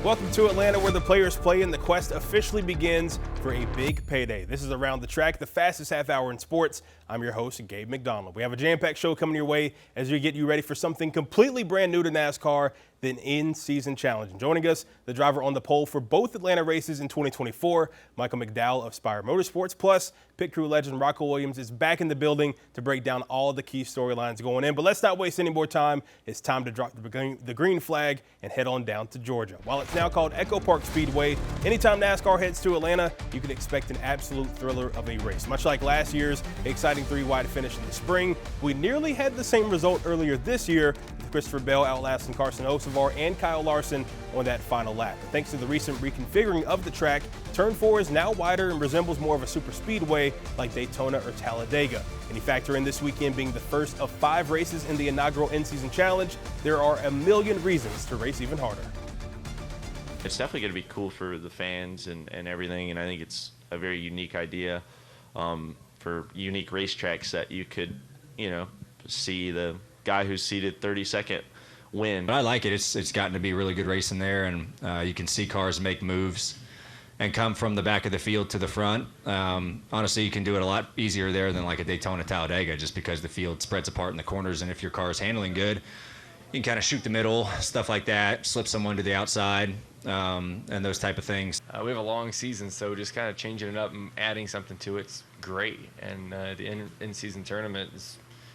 Welcome to Atlanta, where the players play and the quest officially begins for a big payday. This is Around the Track, the fastest half hour in sports. I'm your host, Gabe McDonald. We have a jam-packed show coming your way as we get you ready for something completely brand new to NASCAR, the in-season challenge. And joining us, the driver on the pole for both Atlanta races in 2024, Michael McDowell of Quaker Motorsports, plus pit crew legend Rocco Williams is back in the building to break down all the key storylines going in. But let's not waste any more time. It's time to drop the green flag and head on down to Georgia. While it's now called Quaker Park Speedway, anytime NASCAR heads to Atlanta, you can expect an absolute thriller of a race. Much like last year's exciting three-wide finish in the spring, we nearly had the same result earlier this year, with Christopher Bell outlasting Carson Hocevar and Kyle Larson on that final lap. But thanks to the recent reconfiguring of the track, Turn 4 is now wider and resembles more of a super speedway like Daytona or Talladega. And you factor in this weekend being the first of 5 races in the inaugural in-season challenge, there are a million reasons to race even harder. It's definitely going to be cool for the fans and everything, and I think it's a very unique idea for unique racetracks that you could, see the guy who's seated 32nd win. But I like it. It's gotten to be really good racing there, and you can see cars make moves and come from the back of the field to the front. Honestly, you can do it a lot easier there than like a Daytona Talladega, just because the field spreads apart in the corners, and if your car's handling good, you can kind of shoot the middle, stuff like that, slip someone to the outside, and those type of things. We have a long season, so just kind of changing it up and adding something to it's great. And the in-season tournament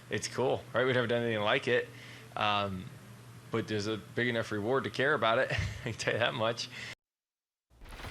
it's cool, right? We've never done anything like it, but there's a big enough reward to care about it. I can tell you that much.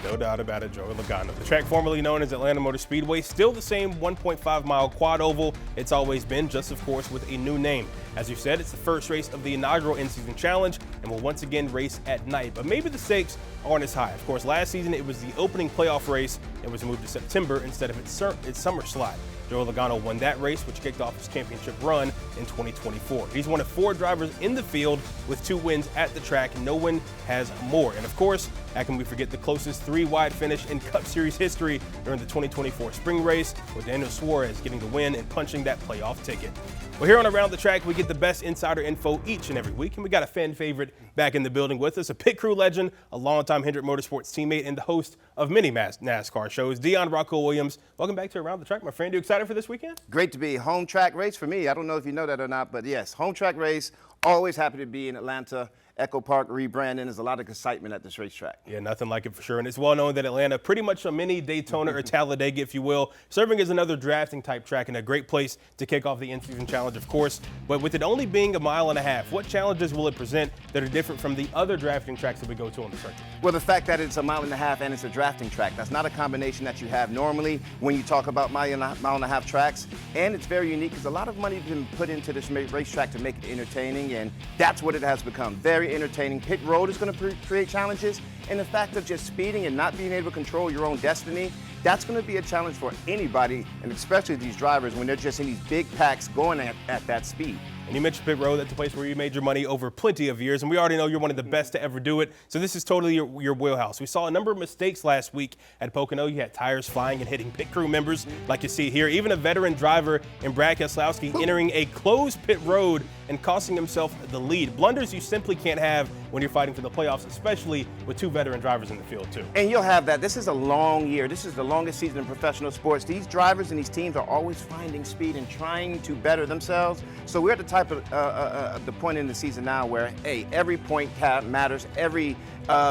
No doubt about it, Joey Logano. The track formerly known as Atlanta Motor Speedway, still the same 1.5-mile quad oval it's always been, just of course with a new name. As you said, it's the first race of the inaugural in-season challenge and will once again race at night. But maybe the stakes aren't as high. Of course, last season it was the opening playoff race and was moved to September instead of its summer slot. Joey Logano won that race, which kicked off his championship run in 2024. He's one of 4 drivers in the field with 2 wins at the track. No one has more. And of course, how can we forget the closest 3-wide finish in Cup Series history during the 2024 spring race, with Daniel Suarez getting the win and punching that playoff ticket. Well, here on Around the Track, we get the best insider info each and every week, and we got a fan favorite back in the building with us, a pit crew legend, a longtime Hendrick Motorsports teammate, and the host of many NASCAR shows, Rocco Williams. Welcome back to Around the Track, my friend. You excited for this weekend? Great to be. Home track race for me. I don't know if you know that or not, but yes, home track race. Always happy to be in Atlanta. Quaker Park rebranding. There's a lot of excitement at this racetrack. Yeah, nothing like it for sure. And it's well known that Atlanta, pretty much a mini Daytona or Talladega, if you will, serving as another drafting type track and a great place to kick off the in-season challenge, of course. But with it only being 1.5 miles, what challenges will it present that are different from the other drafting tracks that we go to on the circuit? Well, the fact that it's 1.5 miles and it's a drafting track, that's not a combination that you have normally when you talk about 1.5 mile tracks. And it's very unique because a lot of money has been put into this racetrack to make it entertaining, and that's what it has become. Very entertaining. Pit road is going to create challenges, and the fact of just speeding and not being able to control your own destiny, that's going to be a challenge for anybody, and especially these drivers when they're just in these big packs going at that speed. And you mentioned pit road. That's a place where you made your money over plenty of years, and we already know you're one of the best to ever do it. So this is totally your wheelhouse. We saw a number of mistakes last week at Pocono. You had tires flying and hitting pit crew members, like you see here. Even a veteran driver in Brad Keselowski entering a closed pit road and costing himself the lead. Blunders you simply can't have when you're fighting for the playoffs, especially with 2 veteran drivers in the field too. And you'll have that. This is a long year. This is the longest season in professional sports. These drivers and these teams are always finding speed and trying to better themselves. So we're at the type of the point in the season now where, hey, every point matters, every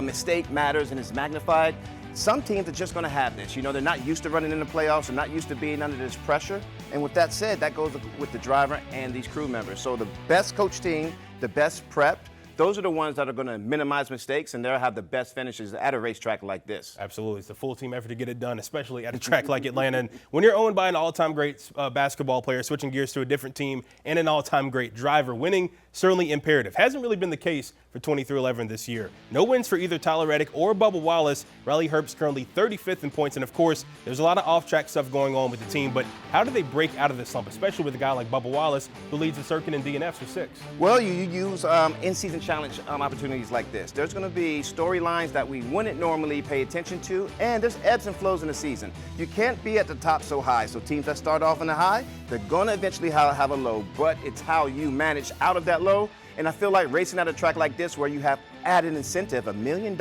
mistake matters and is magnified. Some teams are just going to have this. They're not used to running in the playoffs. They're not used to being under this pressure. And with that said, that goes with the driver and these crew members. So the best coach team, the best prepped, those are the ones that are going to minimize mistakes, and they'll have the best finishes at a racetrack like this. Absolutely. It's a full team effort to get it done, especially at a track like Atlanta. And when you're owned by an all-time great basketball player, switching gears to a different team, and an all-time great driver, winning certainly imperative. Hasn't really been the case for 23-11 this year. No wins for either Tyler Reddick or Bubba Wallace. Riley Herbst's currently 35th in points, and of course, there's a lot of off-track stuff going on with the team, but how do they break out of this slump, especially with a guy like Bubba Wallace, who leads the circuit in DNFs for 6? Well, you use in-season challenge opportunities like this. There's going to be storylines that we wouldn't normally pay attention to, and there's ebbs and flows in the season. You can't be at the top so high, so teams that start off in the high, they're going to eventually have a low, but it's how you manage out of that low And I feel like racing at a track like this where you have added incentive, $1 million,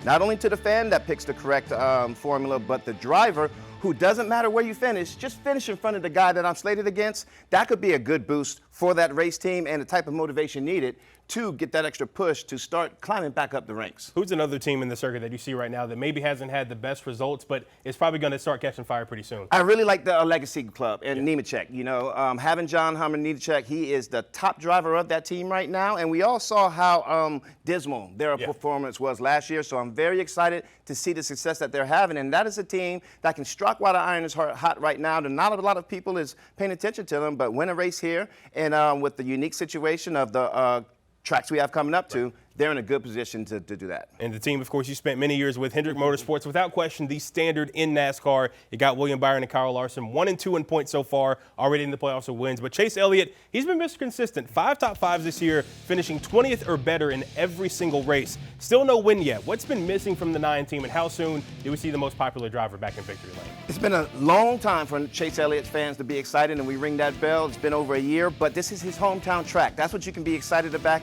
not only to the fan that picks the correct formula, but the driver who doesn't matter where you finish, just finish in front of the guy that I'm slated against. That could be a good boost for that race team and the type of motivation needed to get that extra push to start climbing back up the ranks. Who's another team in the circuit that you see right now that maybe hasn't had the best results, but is probably going to start catching fire pretty soon? I really like the Legacy Club and Nemechek. You know, having John Hummer Nemechek, he is the top driver of that team right now, and we all saw how dismal their performance was last year. So I'm very excited to see the success that they're having, and that is a team that can strike while the iron is hot right now. And not a lot of people is paying attention to them, but win a race here, and with the unique situation of the tracks we have coming up to, they're in a good position to do that. And the team, of course, you spent many years with, Hendrick Motorsports, without question, the standard in NASCAR. You got William Byron and Kyle Larson, 1-2 in points so far, already in the playoffs with wins. But Chase Elliott, he's been Mr. Consistent. 5 top 5s this year, finishing 20th or better in every single race. Still no win yet. What's been missing from the 9 team, and how soon do we see the most popular driver back in victory lane? It's been a long time for Chase Elliott fans to be excited, and we ring that bell. It's been over a year, but this is his hometown track. That's what you can be excited about.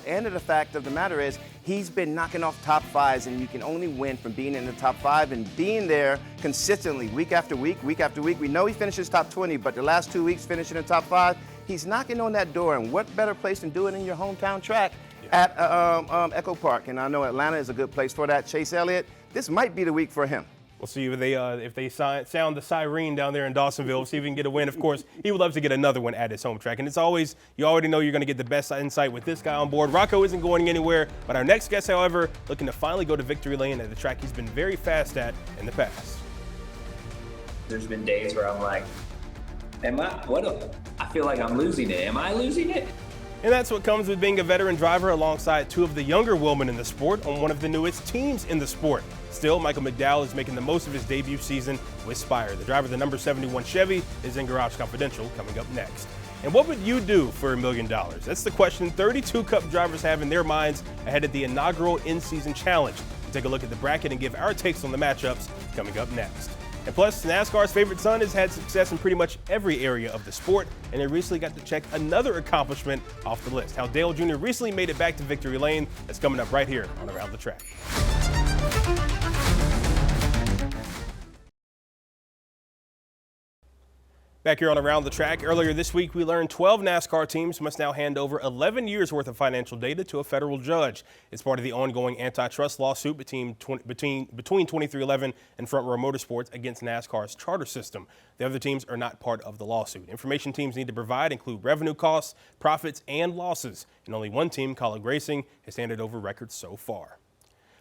And the fact of the matter is, he's been knocking off top 5s, and you can only win from being in the top 5 and being there consistently week after week, week after week. We know he finishes top 20, but the last 2 weeks finishing in the top 5, he's knocking on that door. And what better place than doing it in your hometown track at Echo Park? And I know Atlanta is a good place for that. Chase Elliott, this might be the week for him. We'll see if they sound the siren down there in Dawsonville. We'll see if he can get a win. Of course, he would love to get another one at his home track. And it's always, you already know you're going to get the best insight with this guy on board. Rocco isn't going anywhere, but our next guest, however, looking to finally go to victory lane at the track he's been very fast at in the past. There's been days where I'm like, I feel like I'm losing it. Am I losing it? And that's what comes with being a veteran driver alongside 2 of the younger women in the sport on one of the newest teams in the sport. Still, Michael McDowell is making the most of his debut season with Spire. The driver of the number 71 Chevy is in Garage Confidential coming up next. And what would you do for $1 million? That's the question 32 Cup drivers have in their minds ahead of the inaugural in-season challenge. We'll take a look at the bracket and give our takes on the matchups coming up next. And plus, NASCAR's favorite son has had success in pretty much every area of the sport, and they recently got to check another accomplishment off the list. How Dale Jr. recently made it back to victory lane. That's coming up right here on Around the Track. Back here on Around the Track, earlier this week we learned 12 NASCAR teams must now hand over 11 years worth of financial data to a federal judge. It's part of the ongoing antitrust lawsuit between 2311 and Front Row Motorsports against NASCAR's charter system. The other teams are not part of the lawsuit. Information teams need to provide include revenue costs, profits, and losses. And only one team, Colleague Racing, has handed over records so far.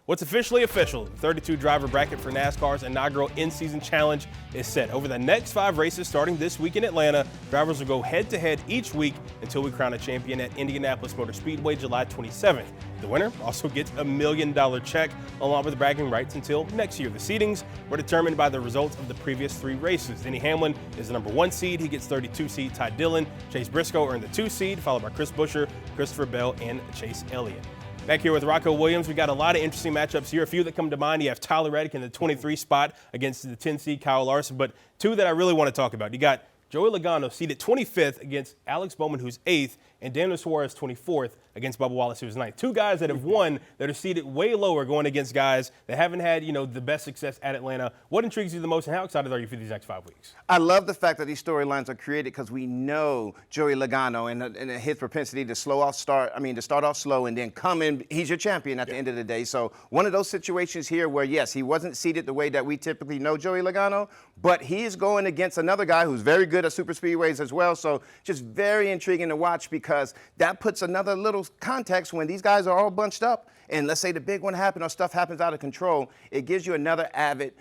What's officially official, the 32 driver bracket for NASCAR's inaugural in-season challenge is set. Over the next 5 races starting this week in Atlanta, drivers will go head-to-head each week until we crown a champion at Indianapolis Motor Speedway July 27th. The winner also gets $1 million check along with bragging rights until next year. The seedings were determined by the results of the previous 3 races. Denny Hamlin is the number 1 seed. He gets 32 seed Ty Dillon. Chase Briscoe earned the 2 seed, followed by Chris Buescher, Christopher Bell, and Chase Elliott. Back here with Rocco Williams, we got a lot of interesting matchups here. A few that come to mind. You have Tyler Reddick in the 23 spot against the 10 seed Kyle Larson, but 2 that I really want to talk about. You got Joey Logano seated 25th against Alex Bowman, who's 8th, and Daniel Suarez 24th against Bubba Wallace, who was 9th. 2 guys that have won that are seated way lower going against guys that haven't had, the best success at Atlanta. What intrigues you the most, and how excited are you for these next 5 weeks? I love the fact that these storylines are created because we know Joey Logano and his propensity to start off slow and then come in. He's your champion at the end of the day. So one of those situations here where, yes, he wasn't seated the way that we typically know Joey Logano, but he is going against another guy who's very good at super speedways as well. So just very intriguing to watch because that puts another little context when these guys are all bunched up and let's say the big one happened or stuff happens out of control. It gives you another added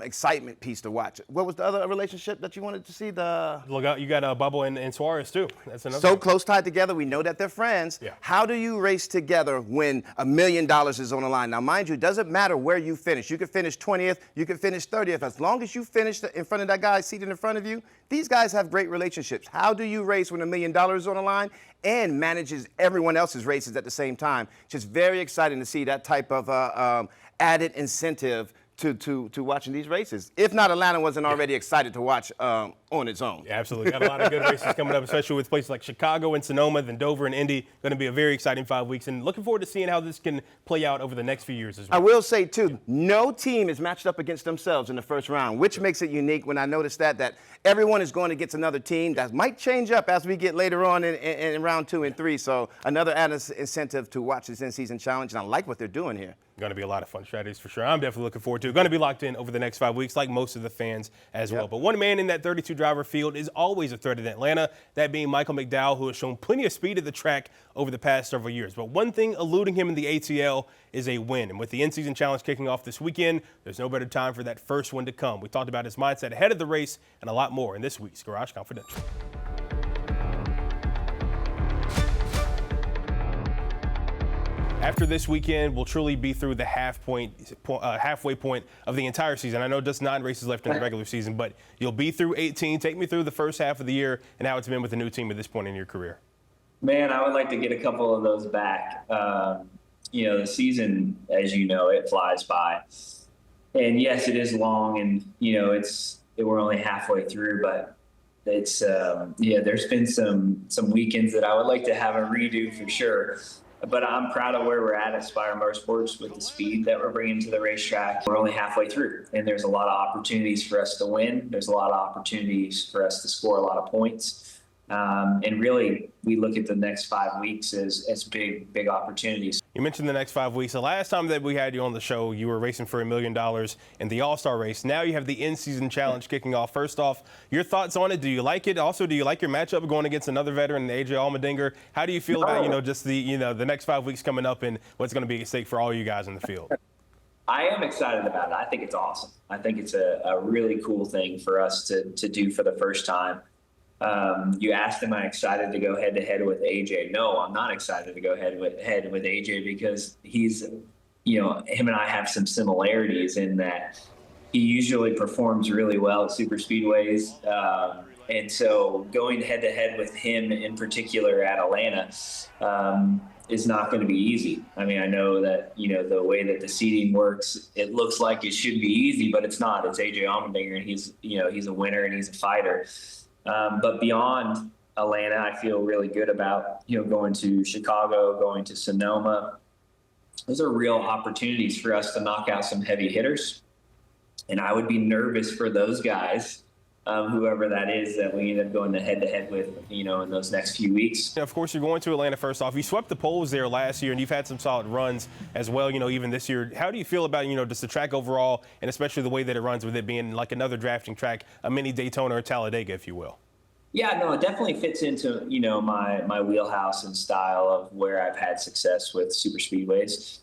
excitement piece to watch. What was the other relationship that you wanted to see? You got Bubba and Suarez too. That's another so one. Close tied together. We know that they're friends. Yeah. How do you race together when $1 million is on the line? Now, mind you, it doesn't matter where you finish. You could finish 20th. You could finish 30th. As long as you finish in front of that guy seated in front of you, these guys have great relationships. How do you race when $1 million is on the line and manages everyone else's races at the same time? Just very exciting to see that type of added incentive to watching these races. If not, Atlanta wasn't already excited to watch on its own. Yeah, absolutely. Got a lot of good races coming up, especially with places like Chicago and Sonoma, then Dover and Indy. Going to be a very exciting 5 weeks, and looking forward to seeing how this can play out over the next few years as well. I will say, too, no team is matched up against themselves in the first round, which makes it unique when I noticed that everyone is going against another team. That might change up as we get later on in round 2 and 3. So another added incentive to watch this in-season challenge, and I like what they're doing here. Going to be a lot of fun strategies for sure. I'm definitely looking forward to it. Going to be locked in over the next 5 weeks, like most of the fans as well. But one man in that 32-driver field is always a threat in Atlanta, that being Michael McDowell, who has shown plenty of speed at the track over the past several years. But one thing eluding him in the ATL is a win. And with the in-season challenge kicking off this weekend, there's no better time for that first one to come. We talked about his mindset ahead of the race and a lot more in this week's Garage Confidential. After this weekend, we'll truly be through the halfway point of the entire season. I know just 9 races left in the regular season, but you'll be through 18. Take me through the first half of the year and how it's been with the new team at this point in your career. Man, I would like to get a couple of those back. The season, as you know, it flies by. And yes, it is long, and we're only halfway through, but it's there's been some weekends that I would like to have a redo for sure. But I'm proud of where we're at Spire Motorsports with the speed that we're bringing to the racetrack. We're only halfway through, and there's a lot of opportunities for us to win. There's a lot of opportunities for us to score a lot of points. And really, we look at the next 5 weeks as big opportunities. You mentioned the next 5 weeks. The last time that we had you on the show, you were racing for $1 million in the All-Star race. Now you have the in-season challenge kicking off. First off, your thoughts on it? Do you like it? Also, do you like your matchup going against another veteran, AJ Allmendinger? How do you feel about, just the next 5 weeks coming up and what's going to be at stake for all you guys in the field? I am excited about it. I think it's awesome. I think it's a really cool thing for us to do for the first time. You asked, am I excited to go head-to-head with AJ? No, I'm not excited to go head with AJ because he's, him and I have some similarities in that he usually performs really well at super speedways. And so going head-to-head with him in particular at Atlanta is not going to be easy. I mean, I know that, the way that the seating works, it looks like it should be easy, but it's not. It's AJ Allmendinger, and he's a winner and he's a fighter. But beyond Atlanta, I feel really good about, going to Chicago, going to Sonoma. Those are real opportunities for us to knock out some heavy hitters. And I would be nervous for those guys, whoever that is that we end up going head-to-head with, in those next few weeks. Of course, you're going to Atlanta first off. You swept the poles there last year, and you've had some solid runs as well, even this year. How do you feel about, just the track overall, and especially the way that it runs with it being like another drafting track, a mini Daytona or Talladega, if you will? Yeah, no, it definitely fits into, my wheelhouse and style of where I've had success with super speedways.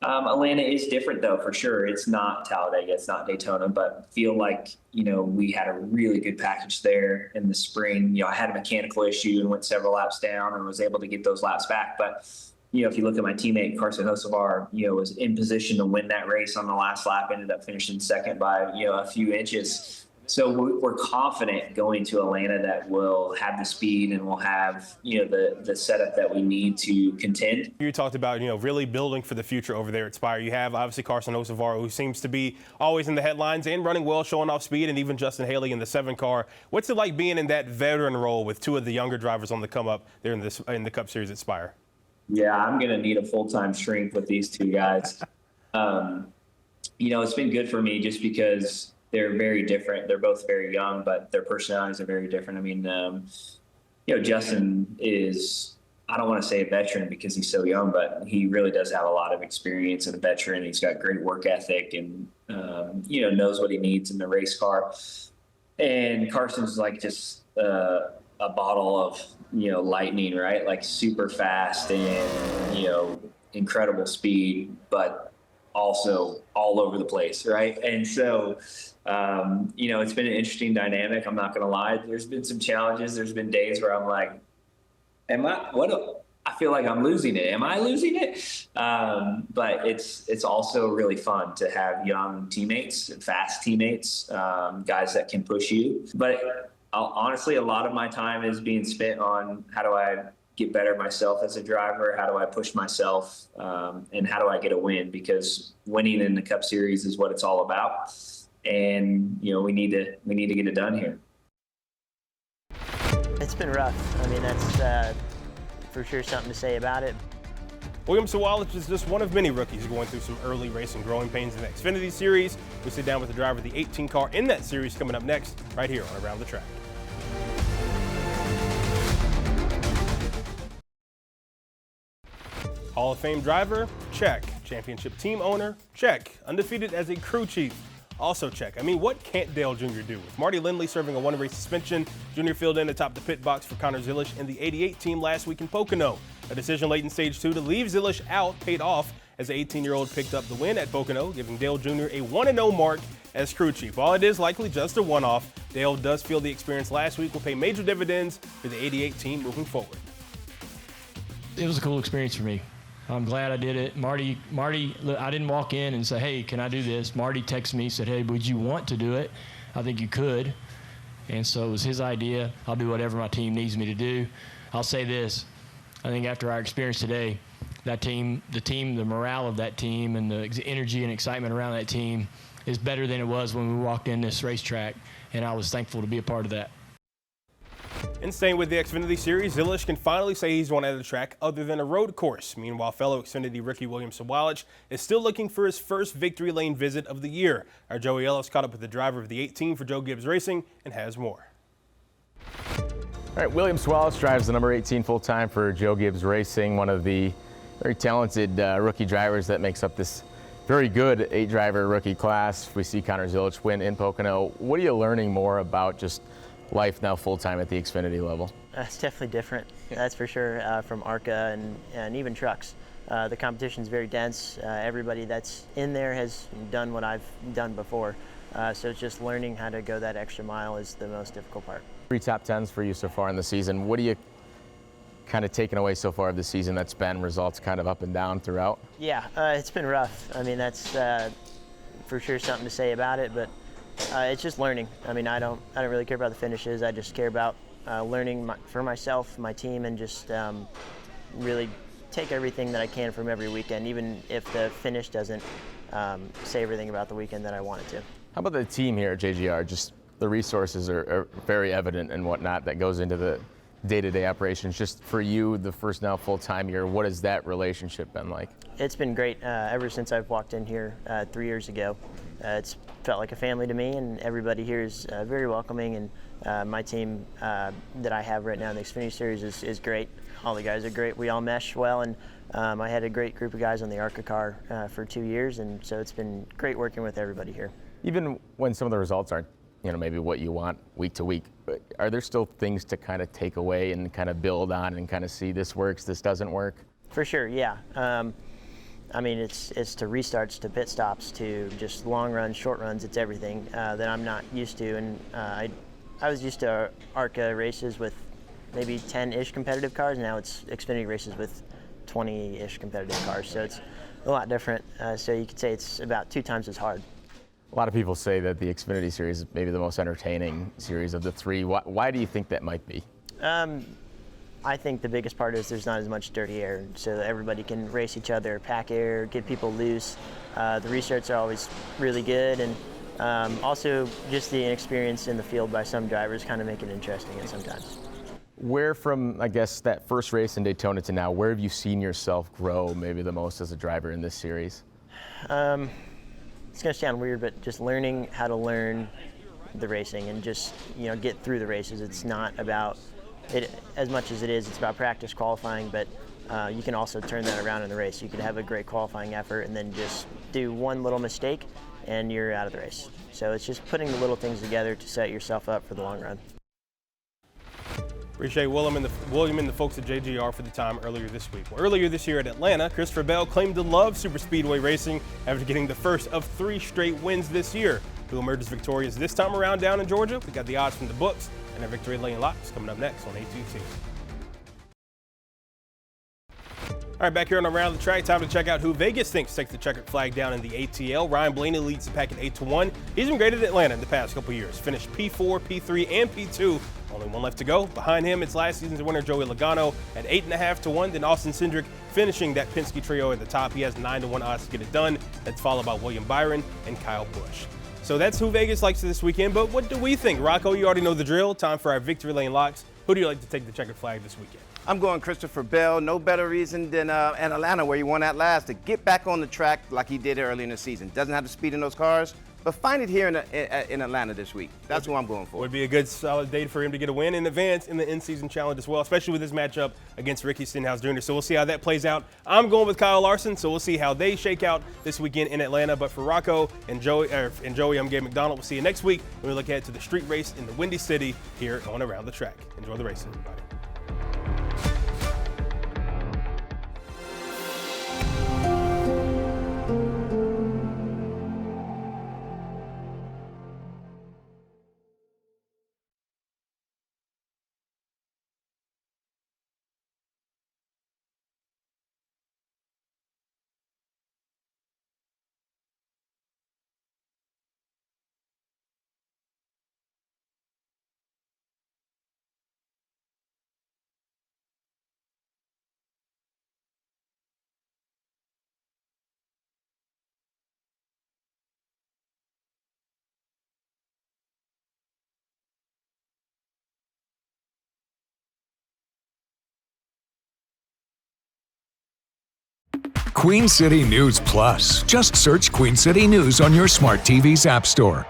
Atlanta is different, though, for sure. It's not Talladega, it's not Daytona, but feel like, we had a really good package there in the spring. I had a mechanical issue and went several laps down and was able to get those laps back. But, if you look at my teammate, Carson Hocevar, was in position to win that race on the last lap, ended up finishing second by, a few inches. So we're confident going to Atlanta that we'll have the speed and we'll have, the setup that we need to contend. You talked about, really building for the future over there at Spire. You have obviously Carson Hocevar, who seems to be always in the headlines and running well, showing off speed, and even Justin Haley in the 7 car. What's it like being in that veteran role with 2 of the younger drivers on the come up there in the Cup Series at Spire? Yeah, I'm going to need a full-time shrink with these 2 guys. It's been good for me just because they're very different. They're both very young, but their personalities are very different. I mean, Justin is, I don't want to say a veteran because he's so young, but he really does have a lot of experience and a veteran. He's got great work ethic and, knows what he needs in the race car. And Carson's like just a bottle of, lightning, right? Like super fast and, incredible speed, but also all over the place, right? And so, it's been an interesting dynamic. I'm not going to lie. There's been some challenges. There's been days where I'm like, I feel like I'm losing it. Am I losing it? But it's also really fun to have young teammates and fast teammates, guys that can push you. But honestly, a lot of my time is being spent on how do I get better myself as a driver? How do I push myself? And how do I get a win? Because winning in the Cup Series is what it's all about. And, we need to get it done here. It's been rough. I mean, that's for sure something to say about it. William Sawalich is just one of many rookies going through some early racing growing pains in the Xfinity Series. We sit down with the driver of the 18 car in that series coming up next, right here on Around the Track. Hall of Fame driver? Check. Championship team owner? Check. Undefeated as a crew chief? Also check. I mean, what can't Dale Jr. do? With Marty Lindley serving a one-race suspension, Jr. filled in atop the pit box for Connor Zilisch in the 88 team last week in Pocono. A decision late in stage 2 to leave Zilisch out paid off as the 18-year-old picked up the win at Pocono, giving Dale Jr. a 1-0 mark as crew chief. While it is likely just a one-off, Dale does feel the experience last week will pay major dividends for the 88 team moving forward. It was a cool experience for me. I'm glad I did it. Marty, I didn't walk in and say, hey, can I do this? Marty texted me, said, hey, would you want to do it? I think you could. And so it was his idea. I'll do whatever my team needs me to do. I'll say this. I think after our experience today, that team, the morale of that team and the energy and excitement around that team is better than it was when we walked in this racetrack, and I was thankful to be a part of that. And staying with the Xfinity Series, Zilisch can finally say he's won at a track other than a road course. Meanwhile, fellow Xfinity rookie William Sawalich is still looking for his first victory lane visit of the year. Our Joey Ellis caught up with the driver of the 18 for Joe Gibbs Racing and has more. All right, William Sawalich drives the number 18 full-time for Joe Gibbs Racing, one of the very talented rookie drivers that makes up this very good 8-driver rookie class. We see Connor Zilisch win in Pocono. What are you learning more about just life now full-time at the Xfinity level? It's definitely different, that's for sure, from ARCA and even trucks. The competition's very dense. Everybody that's in there has done what I've done before. So it's just learning how to go that extra mile is the most difficult part. 3 top 10s for you so far in the season. What are you kind of taken away so far of the season that's been results kind of up and down throughout? Yeah, it's been rough. I mean, that's for sure something to say about it, but it's just learning. I mean, I don't really care about the finishes. I just care about learning for myself, my team, and just really take everything that I can from every weekend, even if the finish doesn't say everything about the weekend that I want it to. How about the team here at JGR? Just the resources are very evident and whatnot that goes into the day-to-day operations. Just for you, the first now full-time year, what has that relationship been like? It's been great ever since I've walked in here 3 years ago. It's felt like a family to me, and everybody here is very welcoming, and my team that I have right now in the Xfinity Series is great. All the guys are great. We all mesh well, and I had a great group of guys on the ARCA car for 2 years, and so it's been great working with everybody here. Even when some of the results aren't, maybe what you want week to week, but are there still things to kind of take away and kind of build on and kind of see this works, this doesn't work? For sure, yeah. I mean, it's to restarts, to pit stops, to just long runs, short runs. It's everything that I'm not used to. And I was used to ARCA races with maybe 10-ish competitive cars. Now it's Xfinity races with 20-ish competitive cars. So it's a lot different. So you could say it's about 2 times as hard. A lot of people say that the Xfinity Series is maybe the most entertaining series of the 3. Why do you think that might be? I think the biggest part is there's not as much dirty air, so that everybody can race each other, pack air, get people loose. The restarts are always really good, and also just the inexperience in the field by some drivers kind of make it interesting and sometimes. Where from, I guess, that first race in Daytona to now, where have you seen yourself grow maybe the most as a driver in this series? It's going to sound weird, but just learning how to learn the racing and just, get through the races. It's not about it as much as it is. It's about practice qualifying, but you can also turn that around in the race. You could have a great qualifying effort and then just do one little mistake and you're out of the race. So it's just putting the little things together to set yourself up for the long run. Appreciate William and the folks at JGR for the time earlier this week. Well, earlier this year at Atlanta, Christopher Bell claimed to love super speedway racing after getting the first of 3 straight wins this year. Who emerges victorious this time around down in Georgia? We got the odds from the books and our victory lane locks coming up next on ATT. All right, back here on Around the Track, time to check out who Vegas thinks takes the checkered flag down in the ATL. Ryan Blaney leads the pack at 8-1. He's been great at Atlanta in the past couple years. Finished P4, P3, and P2 Only one left to go. Behind him, it's last season's winner Joey Logano at 8.5 to 1. Then Austin Cindric finishing that Penske trio at the top. He has 9 to 1 odds to get it done. That's followed by William Byron and Kyle Busch. So that's who Vegas likes this weekend. But what do we think? Rocco, you already know the drill. Time for our victory lane locks. Who do you like to take the checkered flag this weekend? I'm going Christopher Bell. No better reason than at Atlanta, where he won at last, to get back on the track like he did early in the season. Doesn't have the speed in those cars, but find it here in Atlanta this week. That's who I'm going for. Would be a good solid date for him to get a win in advance in the in-season challenge as well, especially with his matchup against Ricky Stenhouse Jr. So we'll see how that plays out. I'm going with Kyle Larson, so we'll see how they shake out this weekend in Atlanta. But for Rocco and Joey, I'm Gabe McDonald. We'll see you next week when we look ahead to the street race in the Windy City here on Around the Track. Enjoy the race, everybody. Queen City News Plus. Just search Queen City News on your smart TV's app store.